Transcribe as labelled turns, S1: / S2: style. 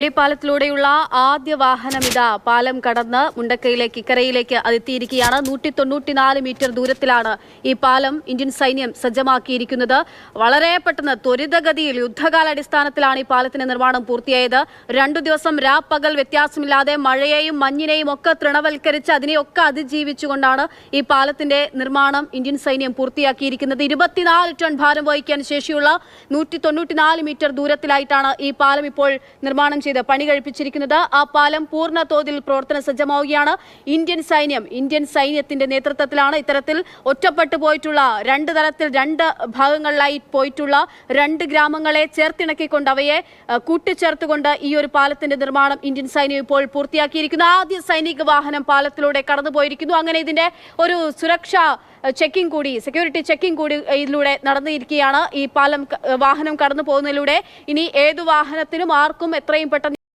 S1: ഈ പാലത്തിലൂടെയുള്ള ആദ്യ വാഹനം ഇതാ പാലം കടന്ന് മുണ്ടക്കയിലേക്ക് ഇക്കരയിലേക്ക് എത്തിയിരിക്കുകയാണ്. 194 മീറ്റർ ദൂരത്തിലാണ് ഈ പാലം ഇന്ത്യൻ സൈന്യം സജ്ജമാക്കിയിരിക്കുന്നത്. വളരെ പെട്ടെന്ന് ത്വരിതഗതിയിൽ യുദ്ധകാലാടിസ്ഥാനത്തിലാണ് ഈ പാലത്തിന്റെ നിർമ്മാണം പൂർത്തിയായത്. 2 ദിവസം രാപ്പകൽ വ്യത്യാസമില്ലാതെ മഴയെയും മഞ്ഞിനെയും ഒക്കെ തൃണവൽക്കരിച്ച് അതിനെയൊക്കെ അതിജീവിച്ചുകൊണ്ടാണ് ഈ പാലത്തിന്റെ നിർമ്മാണം ഇന്ത്യൻ സൈന്യം പൂർത്തിയാക്കിയിരിക്കുന്നത്. 24 ടൺ ഭാരം വഹിക്കാൻ ശേഷിയുള്ള 194 മീറ്റർ ദൂരത്തിലായിട്ടാണ് ഈ പാലം ഇപ്പോൾ നിർമ്മാണം പണി കഴിപ്പിച്ചിരിക്കുന്നത്. ആ പാലം പൂർണ്ണ തോതിൽ പ്രവർത്തന സജ്ജമാവുകയാണ്. ഇന്ത്യൻ സൈന്യത്തിന്റെ നേതൃത്വത്തിലാണ് ഇത്തരത്തിൽ ഒറ്റപ്പെട്ടു പോയിട്ടുള്ള രണ്ട് ഭാഗങ്ങളിലായി പോയിട്ടുള്ള 2 ഗ്രാമങ്ങളെ ചേർത്തിണക്കിക്കൊണ്ട് അവയെ കൂട്ടിച്ചേർത്തുകൊണ്ട് ഈ ഒരു പാലത്തിന്റെ നിർമ്മാണം ഇന്ത്യൻ സൈന്യം ഇപ്പോൾ പൂർത്തിയാക്കിയിരിക്കുന്നു. ആദ്യ സൈനിക വാഹനം പാലത്തിലൂടെ കടന്നുപോയിരിക്കുന്നു. അങ്ങനെ ഇതിന്റെ ഒരു സെക്യൂരിറ്റി ചെക്കിംഗ് കൂടി ഇതിലൂടെ നടന്നിരിക്കുകയാണ്. ഈ വാഹനം കടന്നു പോകുന്നതിലൂടെ ഇനി ഏതു വാഹനത്തിനും ആർക്കും എത്രയും പെട്ടെന്ന്